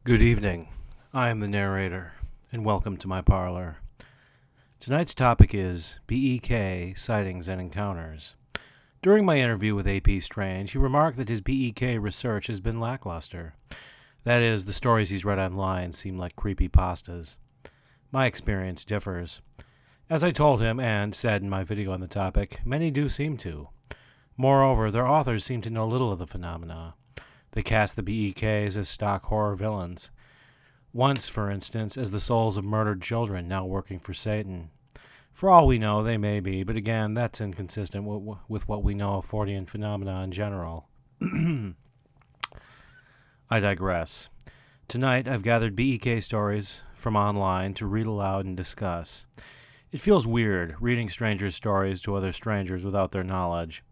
Good evening. I am the narrator, and welcome to my parlor. Tonight's topic is BEK Sightings and Encounters. During my interview with AP Strange, he remarked that his BEK research has been lackluster. That is, the stories he's read online seem like creepypastas. My experience differs. As I told him and said in my video on the topic, many do seem to. Moreover, their authors seem to know little of the phenomena. They cast the BEKs as stock horror villains. Once, for instance, as the souls of murdered children now working for Satan. For all we know, they may be, but again, that's inconsistent with what we know of Fortean phenomena in general. I digress. Tonight, I've gathered BEK stories from online to read aloud and discuss. It feels weird reading strangers' stories to other strangers without their knowledge.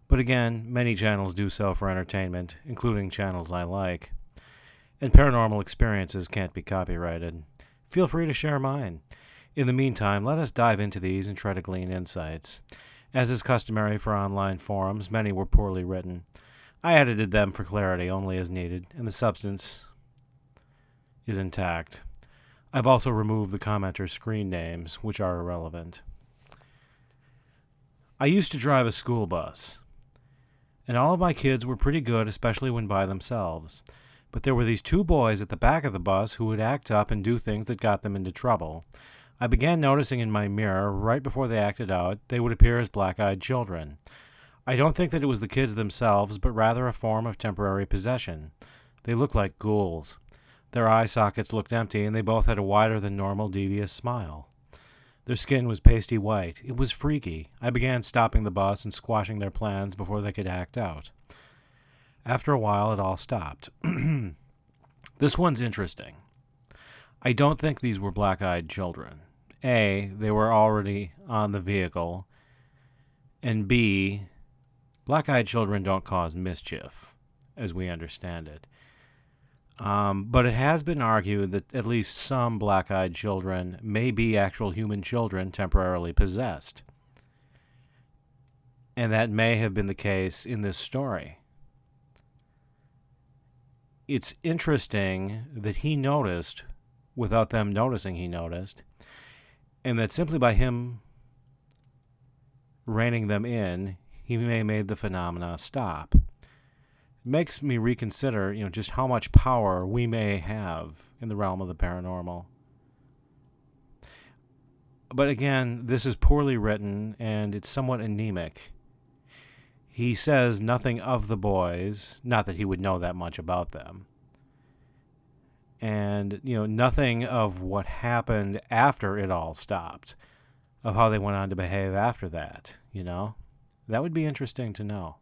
But again, many channels do so for entertainment, including channels I like. And paranormal experiences can't be copyrighted. Feel free to share mine. In the meantime, let us dive into these and try to glean insights. As is customary for online forums, many were poorly written. I edited them for clarity only as needed, and the substance is intact. I've also removed the commenters' screen names, which are irrelevant. I used to drive a school bus, and all of my kids were pretty good, especially when by themselves. But there were these two boys at the back of the bus who would act up and do things that got them into trouble. I began noticing in my mirror, right before they acted out, they would appear as black-eyed children. I don't think that it was the kids themselves, but rather a form of temporary possession. They looked like ghouls. Their eye sockets looked empty, and they both had a wider than normal devious smile. Their skin was pasty white. It was freaky. I began stopping the bus and squashing their plans before they could act out. After a while, it all stopped. This one's interesting. I don't think these were black-eyed children. A, they were already on the vehicle, and B, black-eyed children don't cause mischief, as we understand it. But it has been argued that at least some black-eyed children may be actual human children temporarily possessed. And that may have been the case in this story. It's interesting that he noticed, without them noticing he noticed, and that simply by him reining them in, he may have made the phenomena stop. Makes me reconsider, just how much power we may have in the realm of the paranormal. But again, this is poorly written, and it's somewhat anemic. He says nothing of the boys, not that he would know that much about them. And, nothing of what happened after it all stopped, of how they went on to behave after that, That would be interesting to know.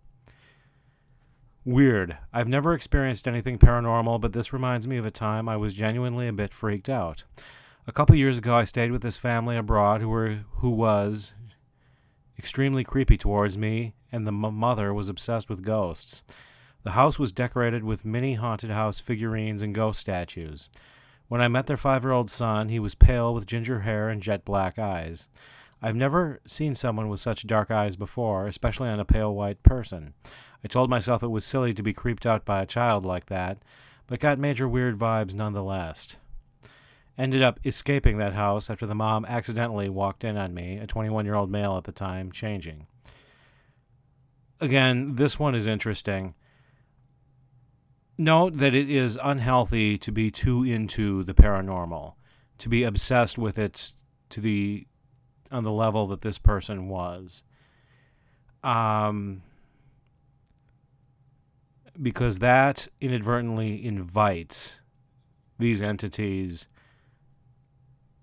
Weird. I've never experienced anything paranormal, but this reminds me of a time I was genuinely a bit freaked out. A couple years ago, I stayed with this family abroad who was extremely creepy towards me, and the mother was obsessed with ghosts. The house was decorated with many haunted house figurines and ghost statues. When I met their 5-year-old son, he was pale with ginger hair and jet black eyes. I've never seen someone with such dark eyes before, especially on a pale white person. I told myself it was silly to be creeped out by a child like that, but got major weird vibes nonetheless. Ended up escaping that house after the mom accidentally walked in on me, a 21-year-old male at the time, changing. Again, this one is interesting. Note that it is unhealthy to be too into the paranormal, to be obsessed with it on the level that this person was. Because that inadvertently invites these entities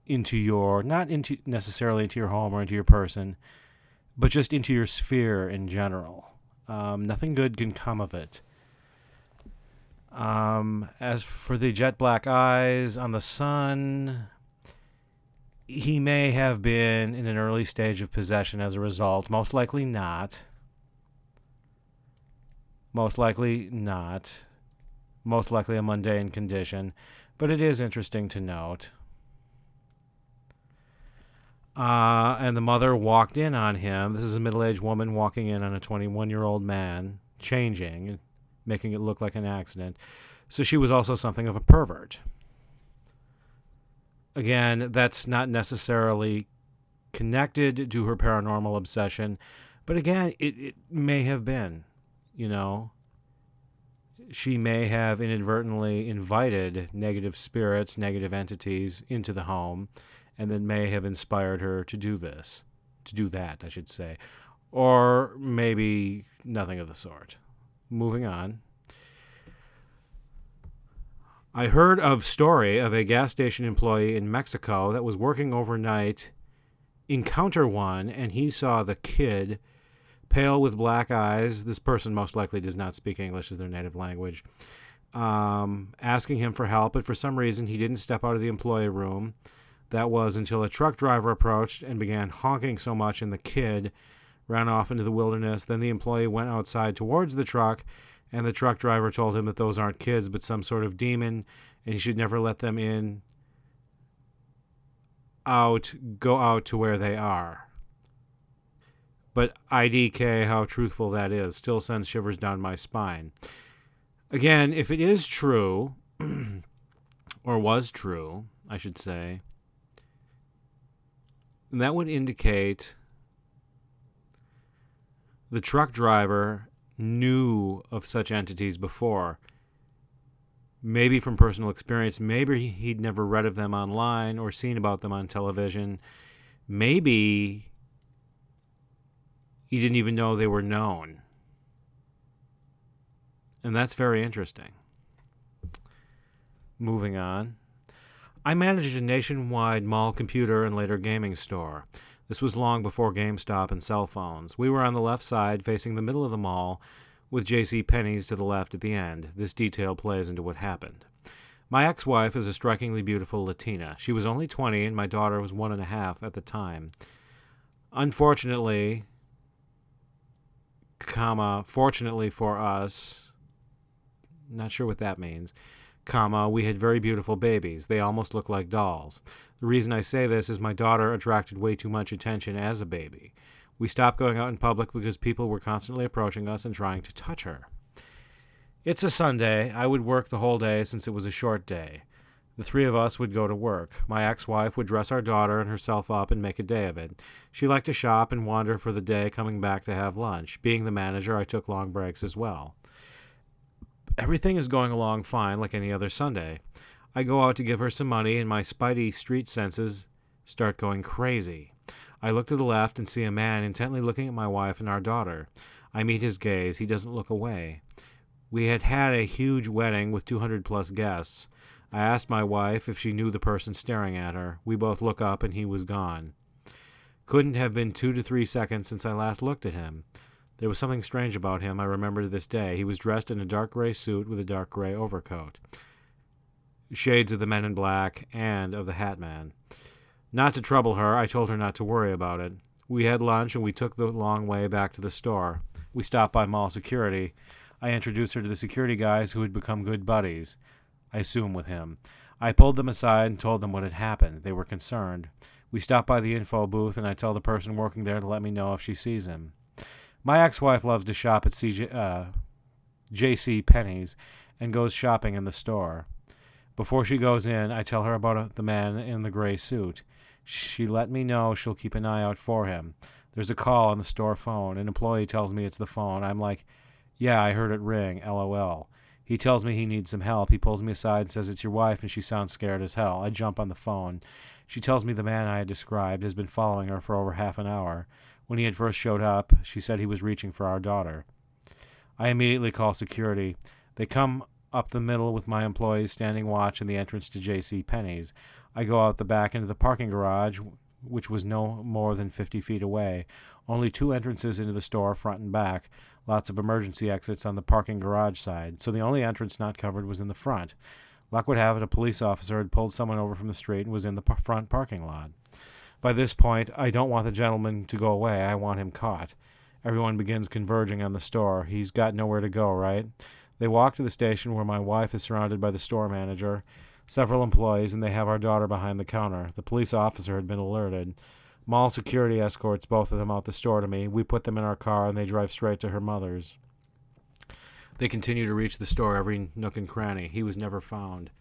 into not necessarily into your home or into your person, but just into your sphere in general. Nothing good can come of it. As for the jet black eyes on the son, he may have been in an early stage of possession as a result. Most likely not. Most likely a mundane condition. But it is interesting to note. And the mother walked in on him. This is a middle-aged woman walking in on a 21-year-old man, changing, making it look like an accident. So she was also something of a pervert. Again, that's not necessarily connected to her paranormal obsession, but again, it may have been, you know. She may have inadvertently invited negative spirits, negative entities into the home, and then may have inspired her to do this, to do that, I should say. Or maybe nothing of the sort. Moving on. I heard of story of a gas station employee in Mexico that was working overnight, encounter one, and he saw the kid, pale with black eyes. This person most likely does not speak English as their native language. Asking him for help, but for some reason he didn't step out of the employee room. That was until a truck driver approached and began honking so much, and the kid ran off into the wilderness. Then the employee went outside towards the truck, and the truck driver told him that those aren't kids but some sort of demon, and he should never let them go out to where they are. But IDK, how truthful that is, still sends shivers down my spine. Again, if it is true, or was true, I should say, that would indicate the truck driver knew of such entities before. Maybe from personal experience. Maybe he'd never read of them online or seen about them on television. Maybe he didn't even know they were known. And that's very interesting. Moving on. I managed a nationwide mall computer and later gaming store. This was long before GameStop and cell phones. We were on the left side, facing the middle of the mall, with J.C. Penney's to the left at the end. This detail plays into what happened. My ex-wife is a strikingly beautiful Latina. She was only 20, and my daughter was 1.5 at the time. Unfortunately, fortunately for us, not sure what that means, we had very beautiful babies. They almost looked like dolls. The reason I say this is my daughter attracted way too much attention as a baby. We stopped going out in public because people were constantly approaching us and trying to touch her. It's a Sunday. I would work the whole day since it was a short day. The three of us would go to work. My ex-wife would dress our daughter and herself up and make a day of it. She liked to shop and wander for the day, coming back to have lunch. Being the manager, I took long breaks as well. Everything is going along fine like any other Sunday. I go out to give her some money, and my spidey street senses start going crazy. I look to the left and see a man intently looking at my wife and our daughter. I meet his gaze. He doesn't look away. We had had a huge wedding with 200-plus guests. I asked my wife if she knew the person staring at her. We both look up, and he was gone. Couldn't have been 2 to 3 seconds since I last looked at him. There was something strange about him, I remember to this day. He was dressed in a dark gray suit with a dark gray overcoat. Shades of the Men in Black and of the Hat Man. Not to trouble her, I told her not to worry about it. We had lunch, and we took the long way back to the store. We stopped by mall security. I introduced her to the security guys who had become good buddies, I assume with him. I pulled them aside and told them what had happened. They were concerned. We stopped by the info booth, and I tell the person working there to let me know if she sees him. My ex-wife loves to shop at J.C. Penney's and goes shopping in the store. Before she goes in, I tell her about the man in the gray suit. She let me know she'll keep an eye out for him. There's a call on the store phone. An employee tells me it's the phone. I'm like, yeah, I heard it ring, LOL. He tells me he needs some help. He pulls me aside and says it's your wife, and she sounds scared as hell. I jump on the phone. She tells me the man I had described has been following her for over half an hour. When he had first showed up, she said he was reaching for our daughter. I immediately call security. They come up the middle with my employees standing watch in the entrance to J.C. Penney's. I go out the back into the parking garage, which was no more than 50 feet away. Only 2 entrances into the store, front and back. Lots of emergency exits on the parking garage side, so the only entrance not covered was in the front. Luck would have it a police officer had pulled someone over from the street and was in the front parking lot. By this point, I don't want the gentleman to go away. I want him caught. Everyone begins converging on the store. He's got nowhere to go, right? They walk to the station where my wife is surrounded by the store manager, several employees, and they have our daughter behind the counter. The police officer had been alerted. Mall security escorts both of them out the store to me. We put them in our car, and they drive straight to her mother's. They continue to reach the store every nook and cranny. He was never found.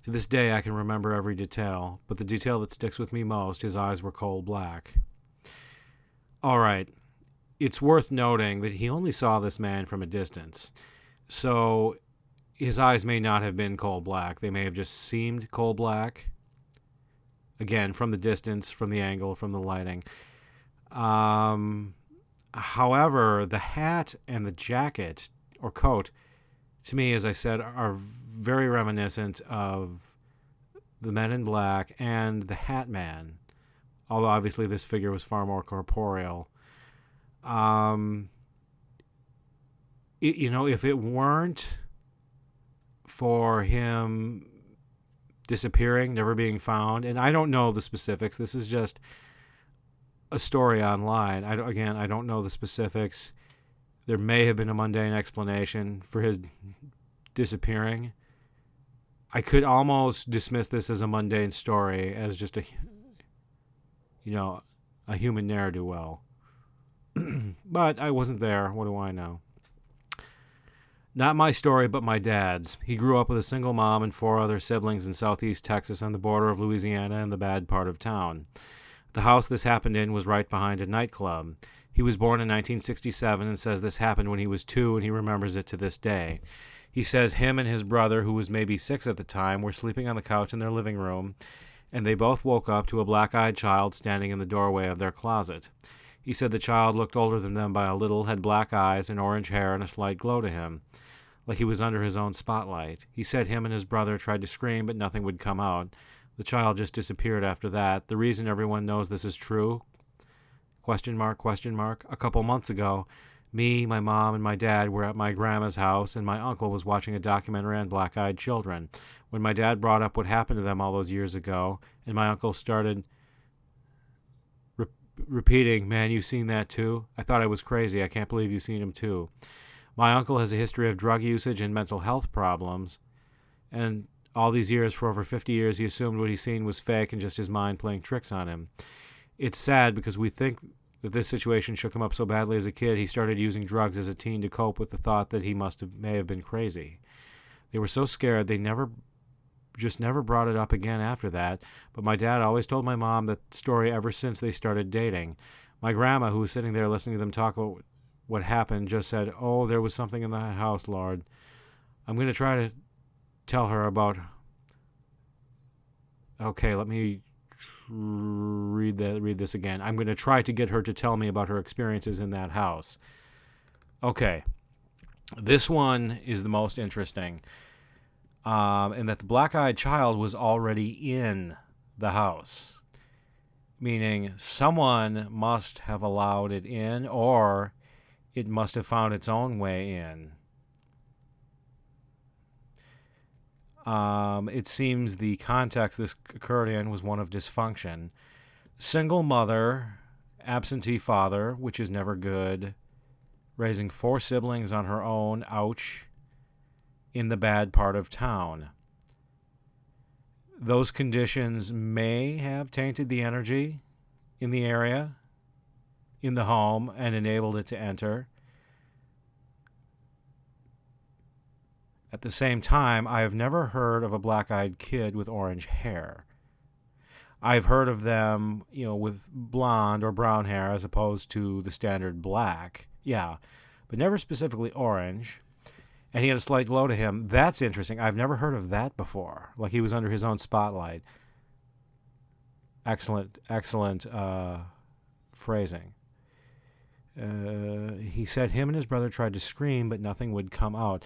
To this day, I can remember every detail, but the detail that sticks with me most, his eyes were coal black. All right, it's worth noting that he only saw this man from a distance. So his eyes may not have been coal black. They may have just seemed coal black. Again, from the distance, from the angle, from the lighting. However, the hat and the jacket or coat, to me, as I said, are very reminiscent of the Men in Black and the Hat Man. Although obviously this figure was far more corporeal. If it weren't for him disappearing, never being found, and I don't know the specifics. This is just a story online. I don't know the specifics. There may have been a mundane explanation for his disappearing. I could almost dismiss this as a mundane story, as just a human ne'er-do-well. But I wasn't there. What do I know? Not my story, but my dad's. He grew up with a single mom and 4 other siblings in southeast Texas on the border of Louisiana in the bad part of town. The house this happened in was right behind a nightclub. He was born in 1967 and says this happened when he was 2 and he remembers it to this day. He says him and his brother, who was maybe 6 at the time, were sleeping on the couch in their living room, and they both woke up to a black-eyed child standing in the doorway of their closet. He said the child looked older than them by a little, had black eyes and orange hair and a slight glow to him, like he was under his own spotlight. He said him and his brother tried to scream, but nothing would come out. The child just disappeared after that. The reason everyone knows this is true? Question mark, question mark. A couple months ago, me, my mom, and my dad were at my grandma's house, and my uncle was watching a documentary on black-eyed children. When my dad brought up what happened to them all those years ago, and my uncle started repeating, "Man, you've seen that too? I thought I was crazy. I can't believe you've seen him too." My uncle has a history of drug usage and mental health problems, and all these years, for over 50 years, he assumed what he's seen was fake and just his mind playing tricks on him. It's sad because we think that this situation shook him up so badly as a kid, he started using drugs as a teen to cope with the thought that he may have been crazy. They were so scared they never brought it up again after that, but my dad always told my mom that story ever since they started dating. My grandma, who was sitting there listening to them talk about what happened, just said, "Oh, there was something in that house, Lord." I'm going to try to tell her about... Okay, let me read this again. I'm going to try to get her to tell me about her experiences in that house. Okay, this one is the most interesting, in that the black-eyed child was already in the house, meaning someone must have allowed it in, or it must have found its own way in. It seems the context this occurred in was one of dysfunction. Single mother, absentee father, which is never good. Raising 4 siblings on her own, ouch, in the bad part of town. Those conditions may have tainted the energy in the area, in the home, and enabled it to enter. At the same time, I have never heard of a black-eyed kid with orange hair. I've heard of them, with blonde or brown hair as opposed to the standard black. Yeah, but never specifically orange. And he had a slight glow to him. That's interesting. I've never heard of that before. Like he was under his own spotlight. Excellent phrasing. He said him and his brother tried to scream, but nothing would come out.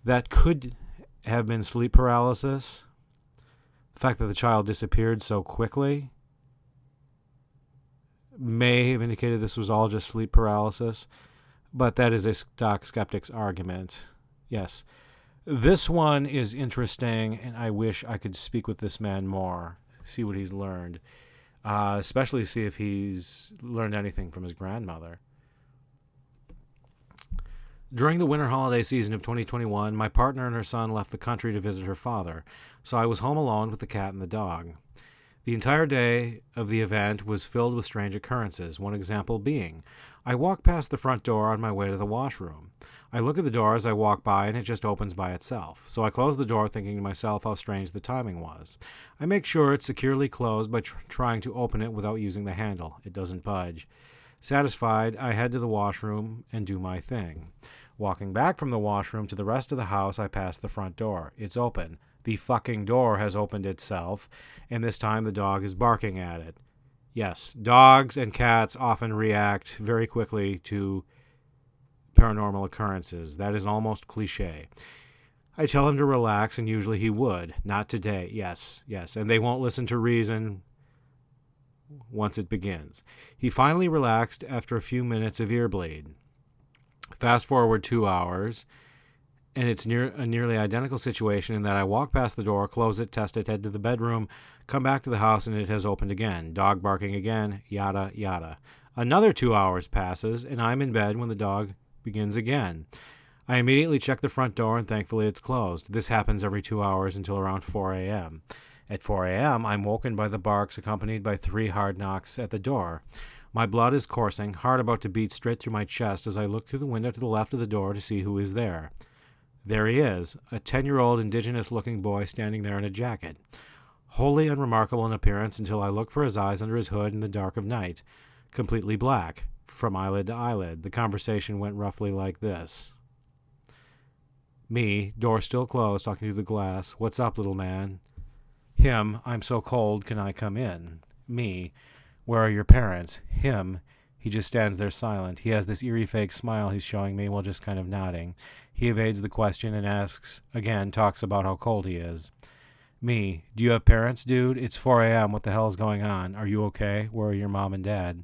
That could have been sleep paralysis. The fact that the child disappeared so quickly may have indicated this was all just sleep paralysis, but that is a stock skeptic's argument. Yes. This one is interesting, and I wish I could speak with this man more, see what he's learned, especially see if he's learned anything from his grandmother. During the winter holiday season of 2021, my partner and her son left the country to visit her father, so I was home alone with the cat and the dog. The entire day of the event was filled with strange occurrences, one example being, I walked past the front door on my way to the washroom. I look at the door as I walk by and it just opens by itself. So I close the door thinking to myself how strange the timing was. I make sure it's securely closed by trying to open it without using the handle. It doesn't budge. Satisfied, I head to the washroom and do my thing. Walking back from the washroom to the rest of the house, I pass the front door. It's open. The fucking door has opened itself, and this time the dog is barking at it. Yes, dogs and cats often react very quickly to paranormal occurrences. That is almost cliche. I tell him to relax, and usually he would. Not today. Yes. And they won't listen to reason once it begins. He finally relaxed after a few minutes of ear bleed. Fast forward 2 hours, and it's a nearly identical situation in that I walk past the door, close it, test it, head to the bedroom, come back to the house, and it has opened again. Dog barking again, yada, yada. Another 2 hours passes, and I'm in bed when the dog begins again. I immediately check the front door, and thankfully it's closed. This happens every 2 hours until around 4 a.m. At 4 a.m., I'm woken by the barks accompanied by 3 hard knocks at the door. My blood is coursing, heart about to beat straight through my chest as I look through the window to the left of the door to see who is there. There he is, a 10-year-old indigenous-looking boy standing there in a jacket. Wholly unremarkable in appearance until I look for his eyes under his hood in the dark of night. Completely black, from eyelid to eyelid. The conversation went roughly like this. Me, door still closed, talking through the glass. What's up, little man? Him, I'm so cold, can I come in? Me, where are your parents? Him, he just stands there silent. He has this eerie fake smile he's showing me while just kind of nodding. He evades the question and asks, again, talks about how cold he is. Me, do you have parents, dude? It's 4 a.m. What the hell is going on? Are you okay? Where are your mom and dad?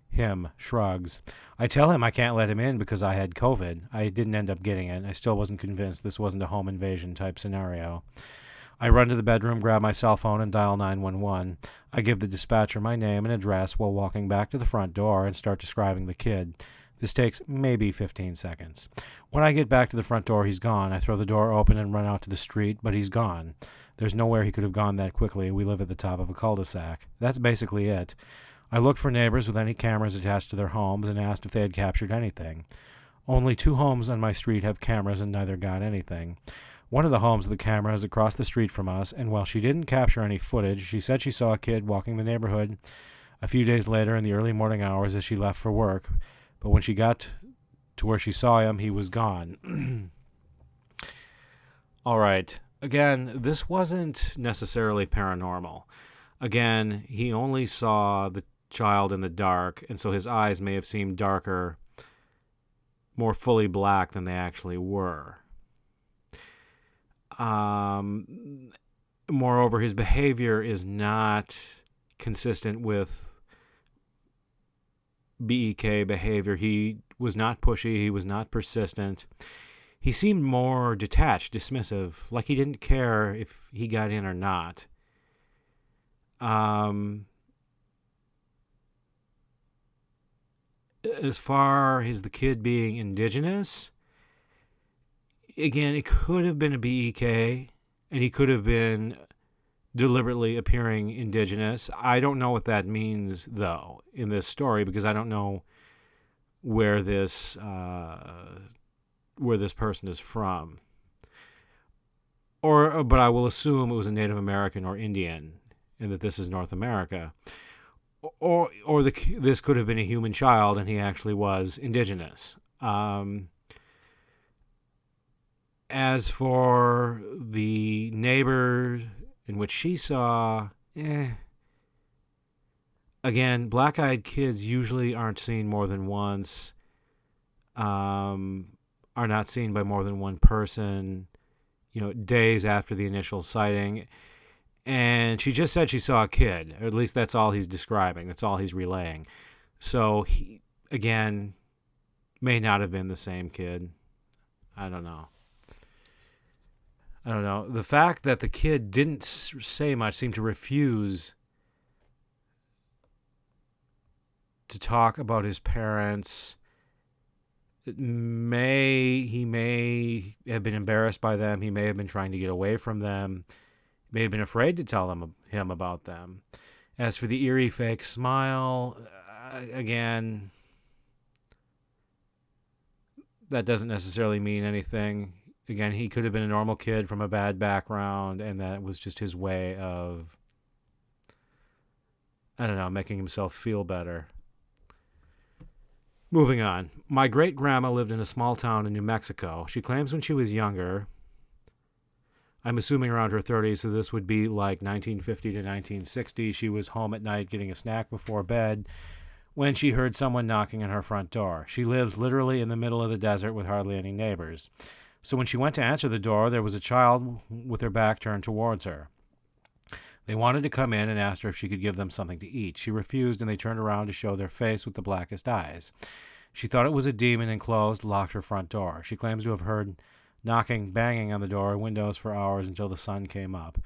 Him, shrugs. I tell him I can't let him in because I had COVID. I didn't end up getting it. I still wasn't convinced this wasn't a home invasion type scenario. I run to the bedroom, grab my cell phone, and dial 911. I give the dispatcher my name and address while walking back to the front door and start describing the kid. This takes maybe 15 seconds. When I get back to the front door, he's gone. I throw the door open and run out to the street, but he's gone. There's nowhere he could have gone that quickly. We live at the top of a cul-de-sac. That's basically it. I looked for neighbors with any cameras attached to their homes and asked if they had captured anything. Only 2 homes on my street have cameras and neither got anything. One of the homes with the camera is across the street from us, and while she didn't capture any footage, she said she saw a kid walking the neighborhood a few days later in the early morning hours as she left for work. But when she got to where she saw him, he was gone. All right. Again, this wasn't necessarily paranormal. Again, he only saw the child in the dark, and so his eyes may have seemed darker, more fully black than they actually were. Moreover, his behavior is not consistent with BEK behavior. He was not pushy. He was not persistent. He seemed more detached, dismissive, like he didn't care if he got in or not. As far as the kid being indigenous, again, it could have been a BEK, and he could have been deliberately appearing indigenous. I don't know what that means, though, in this story, because I don't know where this person is from. But I will assume it was a Native American or Indian, and that this is North America. Or this could have been a human child, and he actually was indigenous. As for the neighbor in which she saw, again, black-eyed kids usually aren't seen more than once, are not seen by more than one person, days after the initial sighting. And she just said she saw a kid, or at least that's all he's describing. That's all he's relaying. So he, again, may not have been the same kid. I don't know. The fact that the kid didn't say much, seemed to refuse to talk about his parents. He may have been embarrassed by them. He may have been trying to get away from them. He may have been afraid to tell him about them. As for the eerie fake smile, again, that doesn't necessarily mean anything. Again, he could have been a normal kid from a bad background, and that was just his way of, I don't know, making himself feel better. Moving on. My great-grandma lived in a small town in New Mexico. She claims when she was younger, I'm assuming around her 30s, so this would be like 1950 to 1960, she was home at night getting a snack before bed when she heard someone knocking on her front door. She lives literally in the middle of the desert with hardly any neighbors. So when she went to answer the door, there was a child with her back turned towards her. They wanted to come in and asked her if she could give them something to eat. She refused, and they turned around to show their face with the blackest eyes. She thought it was a demon and closed, locked her front door. She claims to have heard knocking, banging on the door and windows for hours until the sun came up.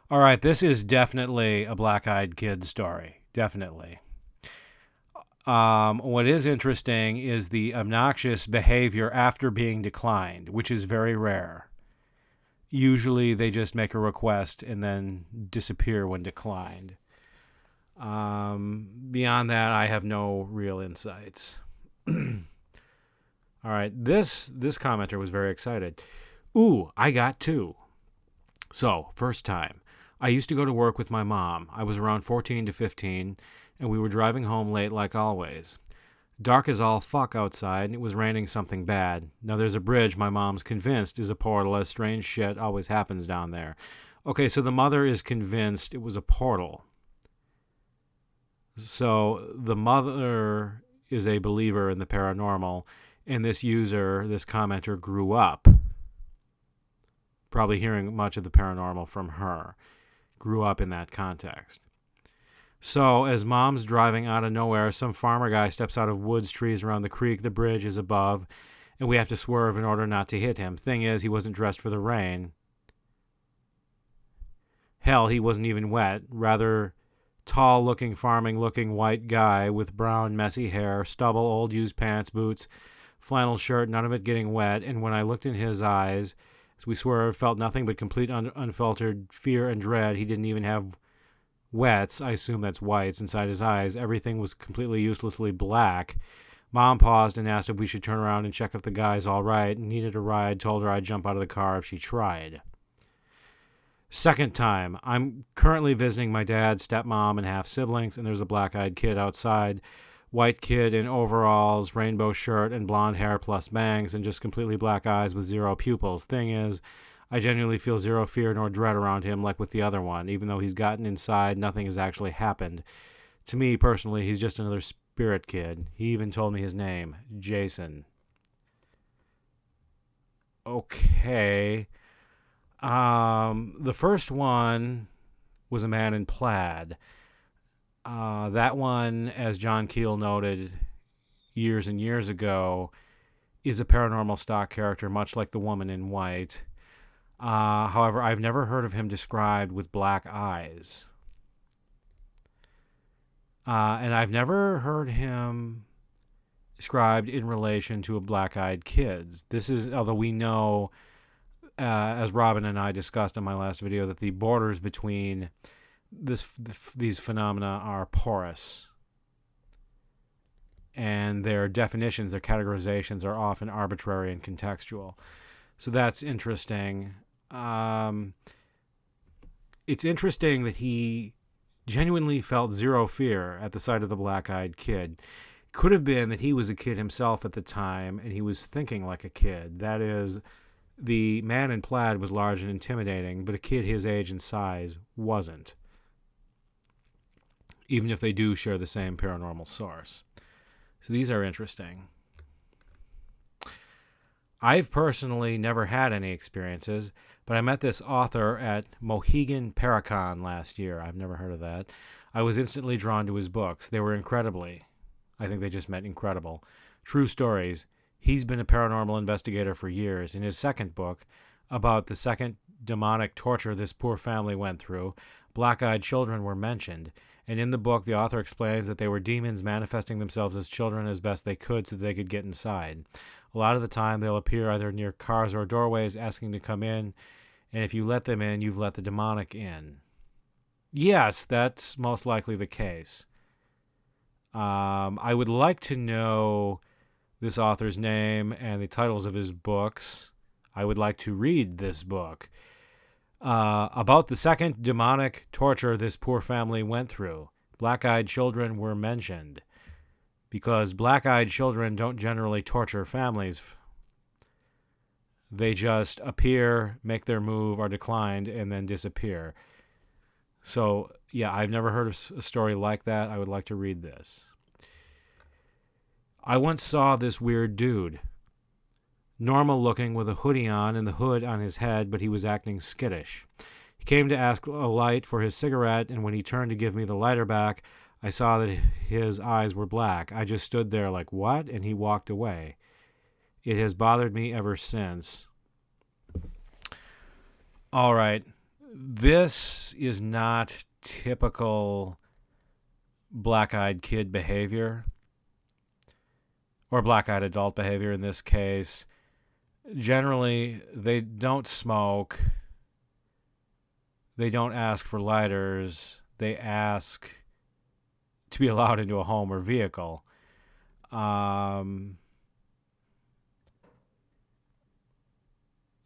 All right, this is definitely a black-eyed kid story. Definitely. What is interesting is the obnoxious behavior after being declined, which is very rare. Usually they just make a request and then disappear when declined. Beyond that, I have no real insights. All right, this commenter was very excited. Ooh, I got two. So, first time. I used to go to work with my mom. I was around 14 to 15, and we were driving home late like always. Dark as all fuck outside, and it was raining something bad. Now there's a bridge my mom's convinced is a portal, as strange shit always happens down there. Okay, so the mother is convinced it was a portal. So the mother is a believer in the paranormal, and this user, this commenter, grew up probably hearing much of the paranormal from her. Grew up in that context. So, as mom's driving out of nowhere, some farmer guy steps out of woods, trees around the creek. The bridge is above, and we have to swerve in order not to hit him. Thing is, he wasn't dressed for the rain. Hell, he wasn't even wet. Rather tall-looking, farming-looking white guy with brown, messy hair, stubble, old used pants, boots, flannel shirt, none of it getting wet. And when I looked in his eyes, as we swerved, felt nothing but complete unfiltered fear and dread. He didn't even have wets, I assume that's whites, inside his eyes. Everything was completely uselessly black. Mom paused and asked if we should turn around and check if the guy's all right. Needed a ride, told her I'd jump out of the car if she tried. Second time. I'm currently visiting my dad, stepmom, and half siblings, and there's a black-eyed kid outside. White kid in overalls, rainbow shirt, and blonde hair plus bangs, and just completely black eyes with zero pupils. Thing is, I genuinely feel zero fear nor dread around him like with the other one. Even though he's gotten inside, nothing has actually happened. To me, personally, he's just another spirit kid. He even told me his name, Jason. Okay. The first one was a man in plaid. That one, as John Keel noted years and years ago, is a paranormal stock character, much like the woman in white. However, I've never heard of him described with black eyes. And I've never heard him described in relation to a black-eyed kid. This is, although we know, as Robin and I discussed in my last video, that the borders between these phenomena are porous. And their definitions, their categorizations are often arbitrary and contextual. So that's interesting. It's interesting that he genuinely felt zero fear at the sight of the black-eyed kid. Could have been that he was a kid himself at the time and he was thinking like a kid. That is, the man in plaid was large and intimidating, but a kid his age and size wasn't. Even if they do share the same paranormal source. So these are interesting. I've personally never had any experiences, but I met this author at Mohegan Paracon last year. I've never heard of that. I was instantly drawn to his books. They were I think they just meant incredible. True stories. He's been a paranormal investigator for years. In his second book, about the second demonic torture this poor family went through, black-eyed children were mentioned. And in the book, the author explains that they were demons manifesting themselves as children as best they could so that they could get inside. A lot of the time, they'll appear either near cars or doorways asking to come in, and if you let them in, you've let the demonic in. Yes, that's most likely the case. I would like to know this author's name and the titles of his books. I would like to read this book. About the second demonic torture this poor family went through. Black-eyed children were mentioned because black-eyed children don't generally torture families. They just appear, make their move, are declined, and then disappear. So, yeah, I've never heard of a story like that. I would like to read this. I once saw this weird dude. Normal looking with a hoodie on and the hood on his head, but he was acting skittish. He came to ask a light for his cigarette, and when he turned to give me the lighter back, I saw that his eyes were black. I just stood there like, what? And he walked away. It has bothered me ever since. All right. This is not typical black-eyed kid behavior, or black-eyed adult behavior in this case. Generally, they don't smoke. They don't ask for lighters. They ask to be allowed into a home or vehicle. The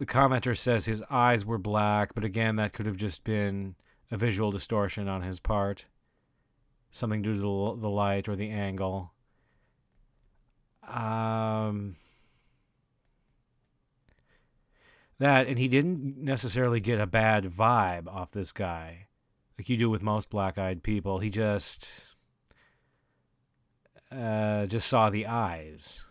commenter says his eyes were black, but again, that could have just been a visual distortion on his part. Something due to the light or the angle. That, and he didn't necessarily get a bad vibe off this guy like you do with most black-eyed people. He just saw the eyes,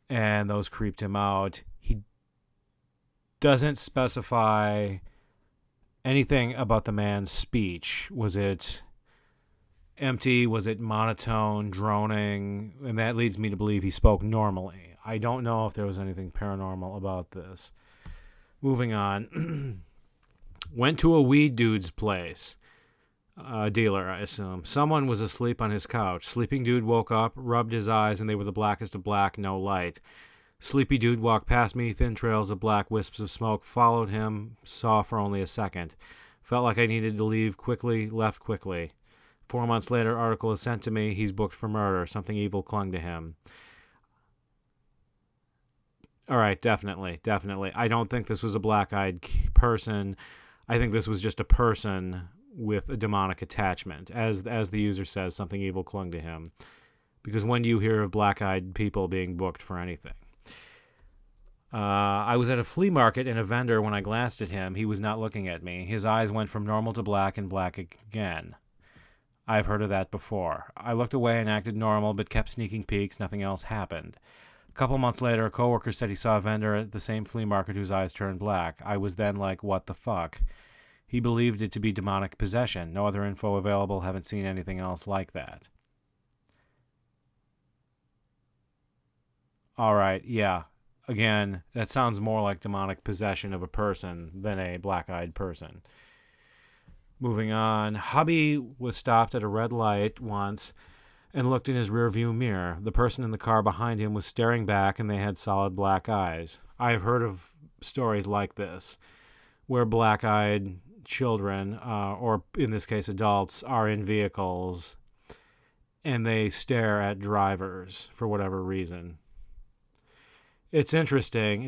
and those creeped him out. He doesn't specify anything about the man's speech. Was it empty? Was it monotone, droning? And that leads me to believe he spoke normally. I don't know if there was anything paranormal about this. Moving on. Went to a weed dude's place. A dealer, I assume. Someone was asleep on his couch. Sleeping dude woke up, rubbed his eyes, and they were the blackest of black, no light. Sleepy dude walked past me, thin trails of black wisps of smoke, followed him, saw for only a second. Felt like I needed to leave quickly, left quickly. 4 months later, article is sent to me. He's booked for murder. Something evil clung to him. All right, definitely. I don't think this was a black-eyed person. I think this was just a person with a demonic attachment. As the user says, something evil clung to him. Because when do you hear of black-eyed people being booked for anything? I was at a flea market and a vendor, when I glanced at him, he was not looking at me. His eyes went from normal to black and black again. I've heard of that before. I looked away and acted normal, but kept sneaking peeks. Nothing else happened. A couple months later, a coworker said he saw a vendor at the same flea market whose eyes turned black. I was then like, what the fuck? He believed it to be demonic possession. No other info available. Haven't seen anything else like that. All right, yeah. Again, that sounds more like demonic possession of a person than a black-eyed person. Moving on. Hubby was stopped at a red light once and looked in his rearview mirror. The person in the car behind him was staring back, and they had solid black eyes. I have heard of stories like this, where black-eyed children, or in this case adults, are in vehicles, and they stare at drivers for whatever reason. It's interesting.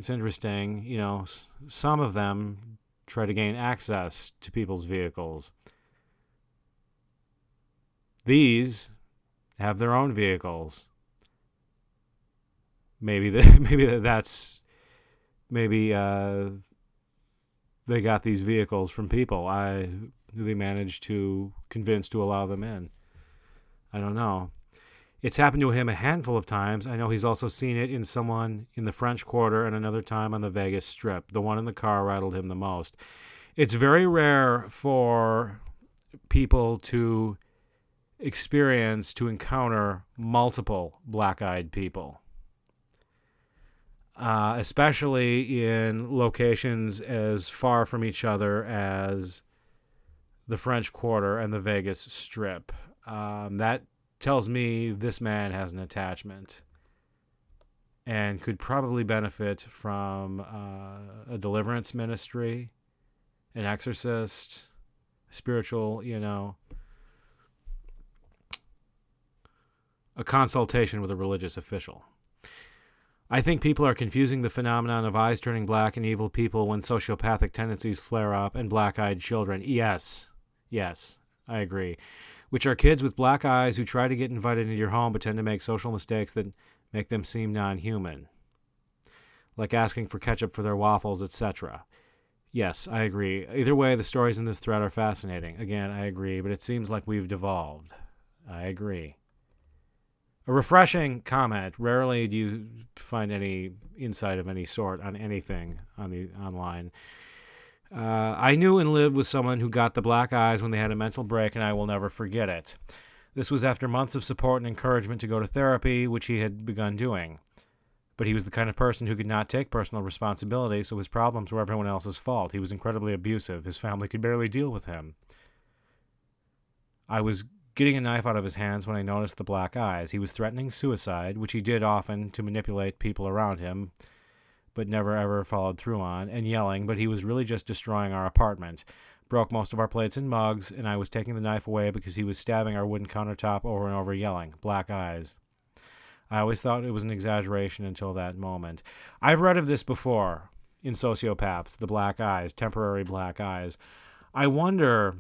You know, some of them try to gain access to people's vehicles. These have their own vehicles. Maybe they got these vehicles from people. They managed to convince to allow them in. I don't know. It's happened to him a handful of times. I know he's also seen it in someone in the French Quarter and another time on the Vegas Strip. The one in the car rattled him the most. It's very rare for people to encounter multiple black-eyed people, especially in locations as far from each other as the French Quarter and the Vegas Strip. That tells me this man has an attachment and could probably benefit from a deliverance ministry, an exorcist, spiritual, a consultation with a religious official. I think people are confusing the phenomenon of eyes turning black and evil people when sociopathic tendencies flare up and black-eyed children. Yes, I agree. Which are kids with black eyes who try to get invited into your home but tend to make social mistakes that make them seem non-human, like asking for ketchup for their waffles, etc. Yes, I agree. Either way, the stories in this thread are fascinating. Again, I agree, but it seems like we've devolved. I agree. A refreshing comment. Rarely do you find any insight of any sort on anything on the online. I knew and lived with someone who got the black eyes when they had a mental break, and I will never forget it. This was after months of support and encouragement to go to therapy, which he had begun doing. But he was the kind of person who could not take personal responsibility, so his problems were everyone else's fault. He was incredibly abusive. His family could barely deal with him. I was getting a knife out of his hands when I noticed the black eyes. He was threatening suicide, which he did often to manipulate people around him, but never ever followed through on, and yelling, but he was really just destroying our apartment. Broke most of our plates and mugs, and I was taking the knife away because he was stabbing our wooden countertop over and over, yelling, black eyes. I always thought it was an exaggeration until that moment. I've read of this before in sociopaths, the black eyes, temporary black eyes. I wonder,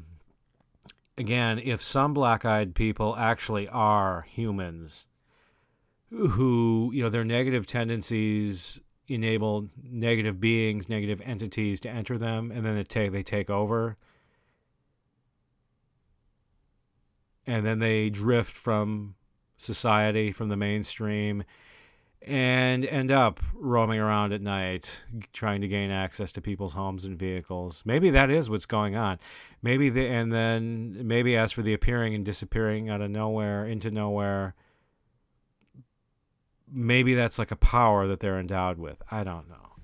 again, if some black-eyed people actually are humans who, their negative tendencies enable negative beings, negative entities to enter them, and then they take over. And then they drift from society, from the mainstream, and end up roaming around at night, trying to gain access to people's homes and vehicles. Maybe that is what's going on. Maybe as for the appearing and disappearing out of nowhere into nowhere, maybe that's like a power that they're endowed with. I don't know.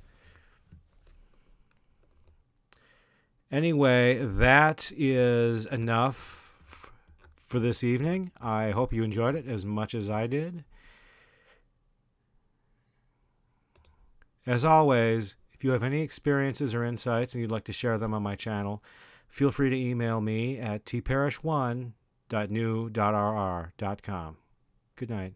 Anyway, that is enough for this evening. I hope you enjoyed it as much as I did. As always, if you have any experiences or insights and you'd like to share them on my channel, feel free to email me at tparish1.new.rr.com. Good night.